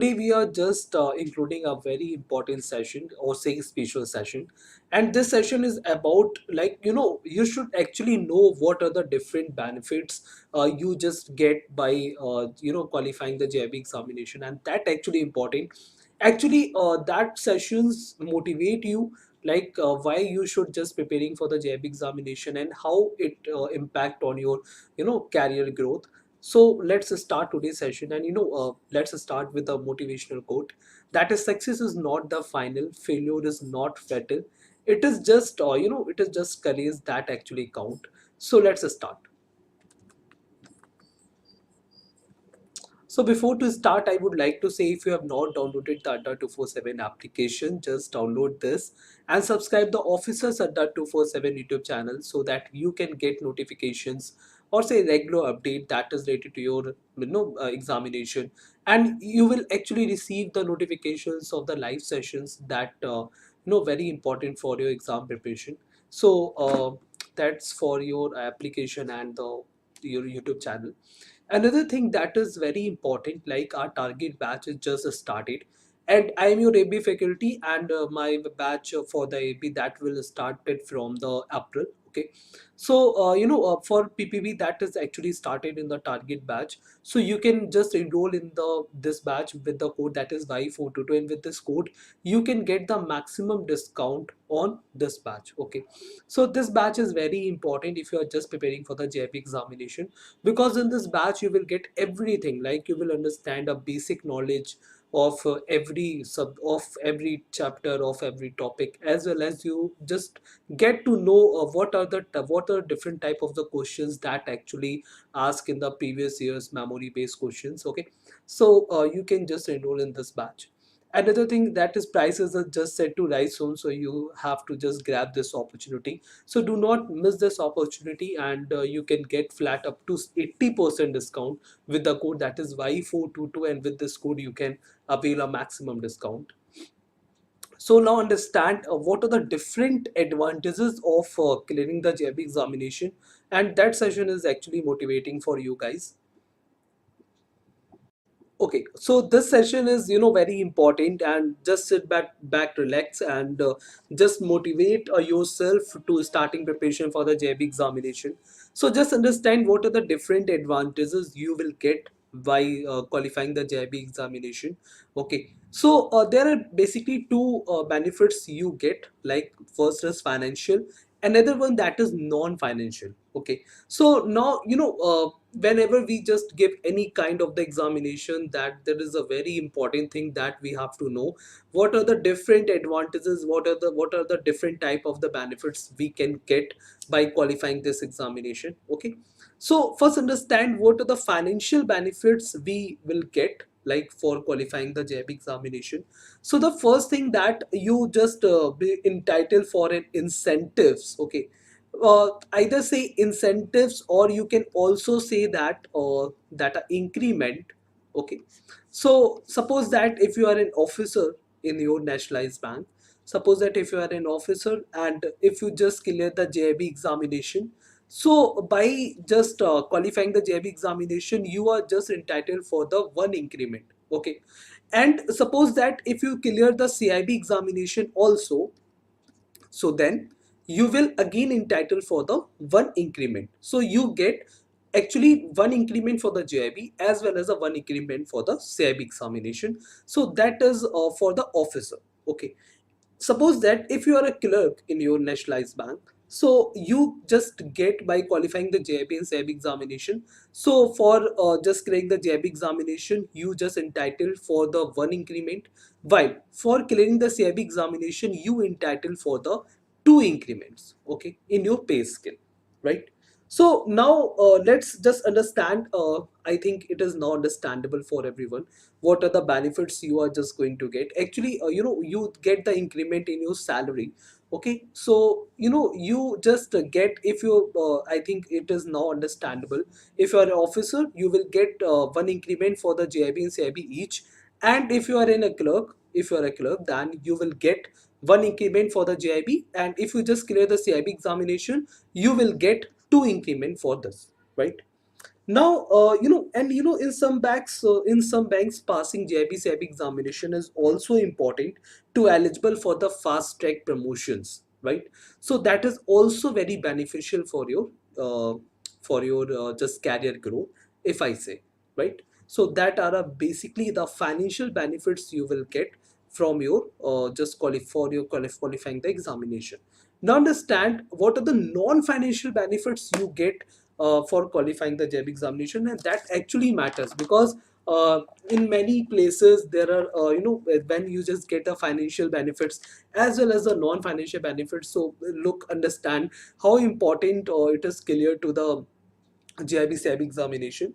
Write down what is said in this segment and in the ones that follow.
Today we are just including a very important session or say special session, and this session is about, like, you should actually know what are the different benefits you just get by qualifying the JIB examination, and that actually important. Actually, that sessions motivate you, like why you should just preparing for the JIB examination and how it impact on your career growth. So let's start today's session, and let's start with a motivational quote. That is, success is not the final, failure is not fatal. It is just, it is just courage that actually count. So let's start. So before to start, I would like to say, if you have not downloaded the Adda 247 application, just download this and subscribe the Officers Adda 247 YouTube channel so that you can get notifications or say regular update that is related to your examination, and you will actually receive the notifications of the live sessions that very important for your exam preparation. So that's for your application and your YouTube channel. Another thing that is very important, like our target batch is just started, and I am your AB faculty, and my batch for the AB that will started from the April. Okay, so for PPB that is actually started in the target batch, so you can just enroll in the this batch with the code that is Y422, and with this code you can get the maximum discount on this batch. Okay, so this batch is very important if you are just preparing for the JIP examination, because in this batch you will get everything, like you will understand a basic knowledge of every chapter of every topic, as well as you just get to know what are different type of the questions that actually ask in the previous year's memory based questions. Okay, so you can just enroll in this batch. Another thing, that is, prices are just set to rise soon, so you have to just grab this opportunity. So do not miss this opportunity, and you can get flat up to 80% discount with the code that is Y422, and with this code you can avail a maximum discount. So now understand what are the different advantages of clearing the JB examination, and that session is actually motivating for you guys. Okay, so this session is very important, and just sit back, relax, and just motivate yourself to starting preparation for the JB examination. So just understand what are the different advantages you will get by qualifying the JB examination. Okay, so there are basically two benefits you get. Like, first is financial, another one that is non-financial. Okay, so now whenever we just give any kind of the examination, that there is a very important thing that we have to know what are the different advantages, what are the different type of the benefits we can get by qualifying this examination. Okay, so first understand what are the financial benefits we will get, like for qualifying the JAIIB examination. So the first thing that you just be entitled for an incentives. Okay, either say incentives, or you can also say that that a increment. Okay, so suppose that if you are an officer in your nationalized bank, suppose that if you are an officer and if you just clear the JIB examination, so by just qualifying the JIB examination, you are just entitled for the one increment. Okay, and suppose that if you clear the CIB examination also, so then you will again entitle for the one increment. So you get actually one increment for the JIB as well as a one increment for the CIB examination. So that is for the officer. Okay, suppose that if you are a clerk in your nationalized bank, so you just get by qualifying the JIB and CIB examination. So for just clearing the JIB examination, you just entitled for the one increment, while for clearing the CIB examination, you entitled for the two increments. Okay, in your pay scale, right? So now let's just understand. I think it is now understandable for everyone what are the benefits you are just going to get. Actually, you get the increment in your salary. Okay, so you just get, if you I think it is now understandable. If you are an officer, you will get one increment for the JIB and CIB each, and if you are in a clerk, if you are a clerk, then you will get one increment for the JIB, and if you just clear the CIB examination, you will get two increment for this, right? Now, and in some banks, passing JIB SAB examination is also important to eligible for the fast track promotions, right? So that is also very beneficial for your just career growth, if I say, right? So that are basically the financial benefits you will get from your qualifying the examination. Now understand what are the non-financial benefits you get for qualifying the JAB examination, and that actually matters because in many places there are when you just get the financial benefits as well as the non-financial benefits. So look, understand how important it is clear to the JIB SAB examination.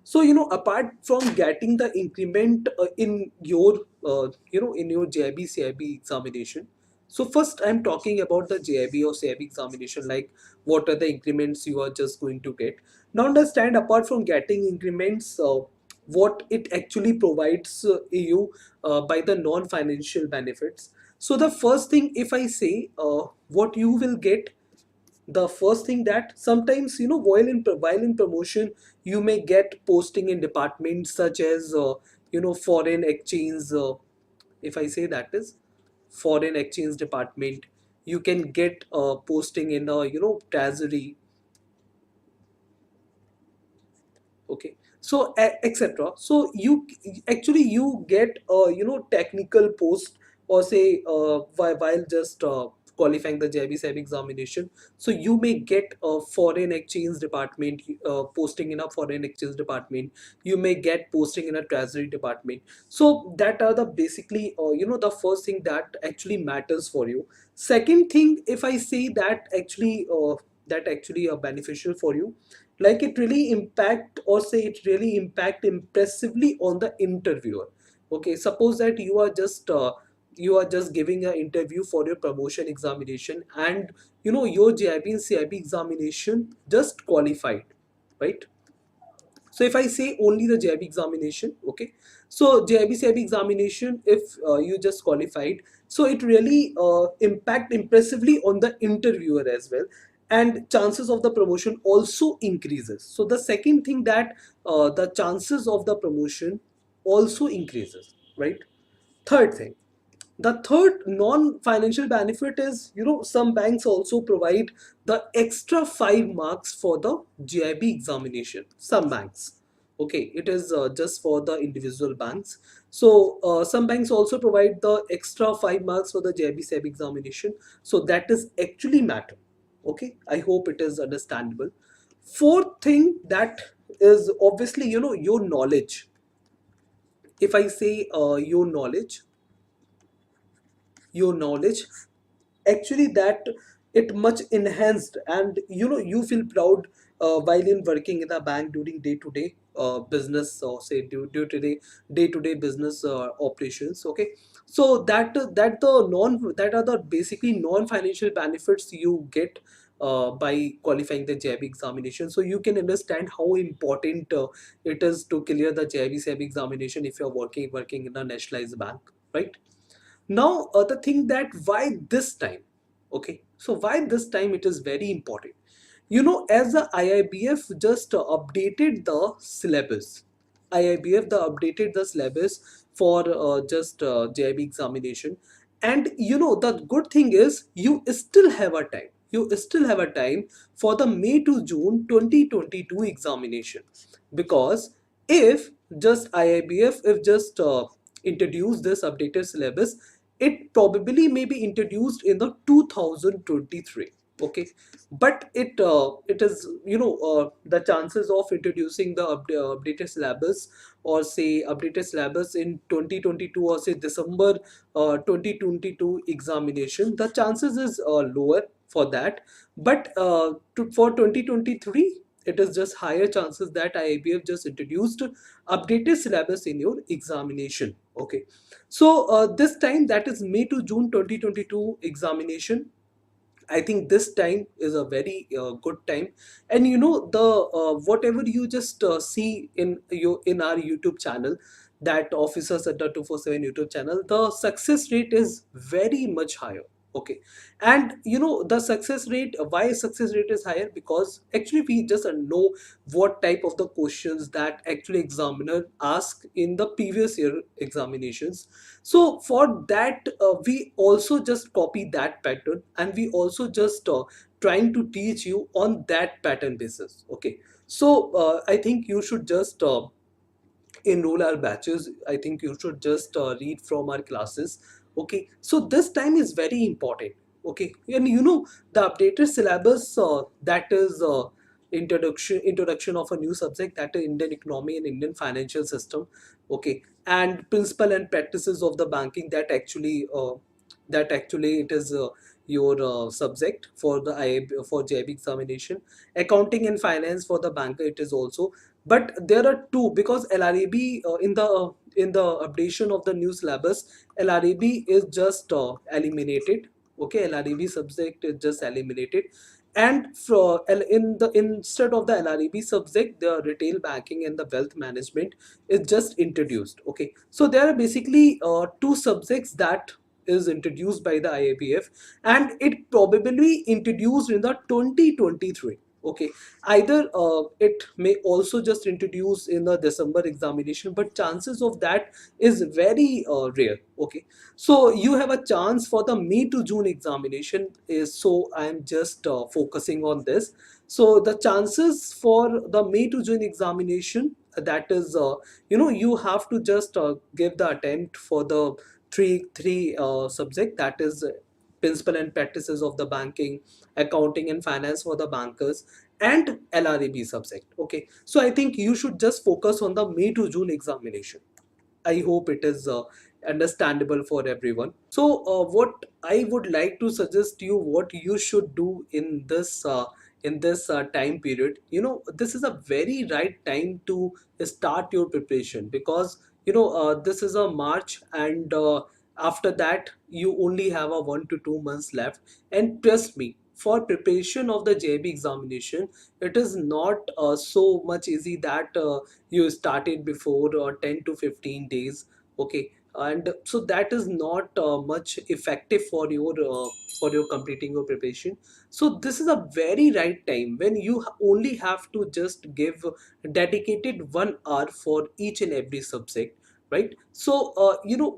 So apart from getting the increment in your JIB CIB examination. So first I'm talking about the JIB or CIB examination, like what are the increments you are just going to get. Now understand, apart from getting increments, what it actually provides you by the non-financial benefits. So the first thing, if I say what you will get, the first thing that sometimes while in promotion you may get posting in departments such as foreign exchange. If I say that is foreign exchange department, you can get posting in treasury. Okay, so etc. So you actually you get technical post, or say while just qualifying the JIB SAB examination. So you may get a foreign exchange department posting in a foreign exchange department. You may get posting in a treasury department. So that are the basically the first thing that actually matters for you. Second thing, if I say that actually are beneficial for you, like it really impact, or say it really impact impressively on the interviewer. Okay, suppose that you are just giving an interview for your promotion examination, and your JIB and CIB examination just qualified, right? So if I say only the JIB examination, okay, so JIB CIB examination, if you just qualified, so it really impact impressively on the interviewer as well, and chances of the promotion also increases. So the second thing that the chances of the promotion also increases, right? Third thing, the third non-financial benefit is, some banks also provide the extra 5 marks for the JIB examination. Some banks, okay, it is just for the individual banks. So some banks also provide the extra 5 marks for the JIB SAB examination. So that is actually matter. Okay, I hope it is understandable. Fourth thing that is obviously your knowledge. If I say your knowledge actually that it much enhanced, and you feel proud while in working in the bank during day-to-day business, or say due to the day-to-day business operations. Okay, so that are the basically non-financial benefits you get by qualifying the JIB examination. So you can understand how important it is to clear the JIB SAB examination if you're working in a nationalized bank, right? Now, the thing that why this time, okay, so why this time it is very important. As the IIBF just updated the syllabus, IIBF the updated the syllabus for just JIB examination, and the good thing is you still have a time. You still have a time for the May to June 2022 examination, because if just IIBF if just introduce this updated syllabus, it probably may be introduced in the 2023. Okay, but it is the chances of introducing the updated syllabus, or say updated syllabus in 2022, or say December 2022 examination, the chances is lower for that. But for 2023, it is just higher chances that IIBF just introduced updated syllabus in your examination. Okay, so this time, that is May to June 2022 examination, I think this time is a very good time. And the whatever you just see in our YouTube channel, that Officers Adda 247 YouTube channel, the success rate is very much higher. Okay. And the success rate, why success rate is higher, because actually we just know what type of the questions that actually examiner ask in the previous year examinations. So for that, we also just copy that pattern, and we also just trying to teach you on that pattern basis. Okay. So I think you should just enroll our batches. I think you should just read from our classes. Okay, so this time is very important. Okay, and the updated syllabus, that is introduction of a new subject, that is Indian economy and Indian financial system. Okay, and principle and practices of the banking, that actually it is your subject for the IAB, for JIB examination. Accounting and finance for the banker, it is also. But there are two, because LRAB, in the updation of the new syllabus, LRAB is just eliminated. Okay, LRAB subject is just eliminated, and instead of the LRAB subject, the retail banking and the wealth management is just introduced. Okay, so there are basically two subjects that is introduced by the IABF, and it probably introduced in the 2023. Okay, either it may also just introduce in the December examination, but chances of that is very rare. Okay, so you have a chance for the May to June examination is, so I am just focusing on this. So the chances for the May to June examination, that is you have to just give the attempt for the three subject, that is principle and practices of the banking, accounting and finance for the bankers, and LRAB subject. Okay, so I think you should just focus on the May to June examination. I hope it is understandable for everyone. So, what I would like to suggest you, what you should do in this time period. This is a very right time to start your preparation, because this is a March, and after that you only have a 1 to 2 months left. And trust me, for preparation of the JB examination, it is not so much easy that you started before 10 to 15 days. Okay, and so that is not much effective for your completing your preparation. So this is a very right time when you only have to just give dedicated 1 hour for each and every subject, right? So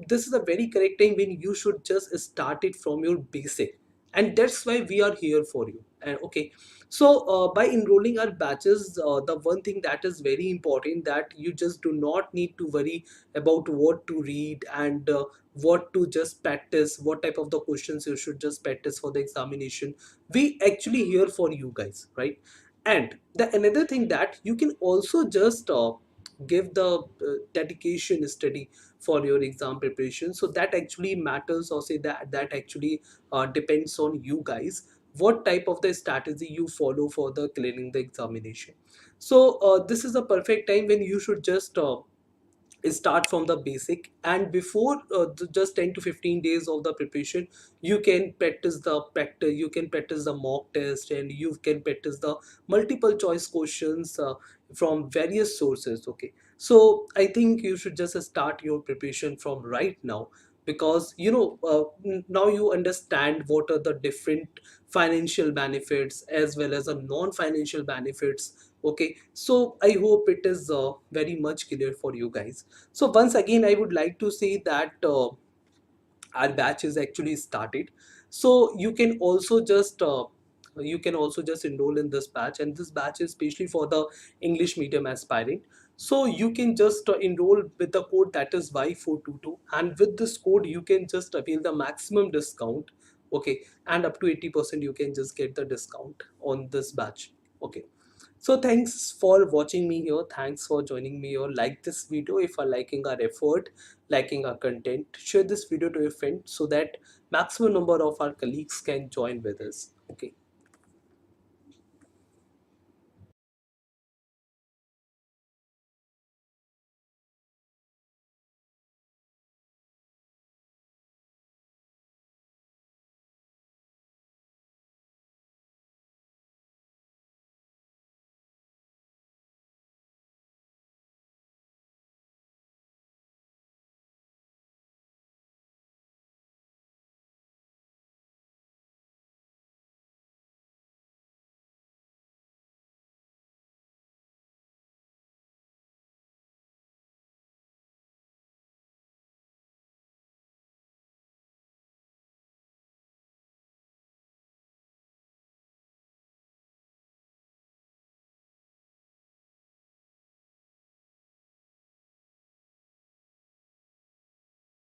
this is a very correct time when you should just start it from your basic, and that's why we are here for you. And okay, so by enrolling our batches, the one thing that is very important, that you just do not need to worry about what to read, and what to just practice, what type of the questions you should just practice for the examination. We actually here for you guys, right? And the another thing, that you can also just give the dedication study for your exam preparation. So that actually matters, or say that actually depends on you guys, what type of the strategy you follow for the clearing the examination. So this is a perfect time when you should just start from the basic, and before just 10 to 15 days of the preparation, you can practice the mock test, and you can practice the multiple choice questions from various sources. Okay, so I think you should just start your preparation from right now, because now you understand what are the different financial benefits as well as the non-financial benefits. Okay, so I hope it is very much clear for you guys. So once again, I would like to say that our batch is actually started. So you can also just enroll in this batch, and this batch is especially for the English medium aspirant. So you can just enroll with the code, that is Y422, and with this code you can just avail the maximum discount. Okay, and up to 80% you can just get the discount on this batch. Okay, so thanks for watching me here. Thanks for joining me here. Like this video if you are liking our effort, liking our content. Share this video to your friend so that maximum number of our colleagues can join with us. Okay.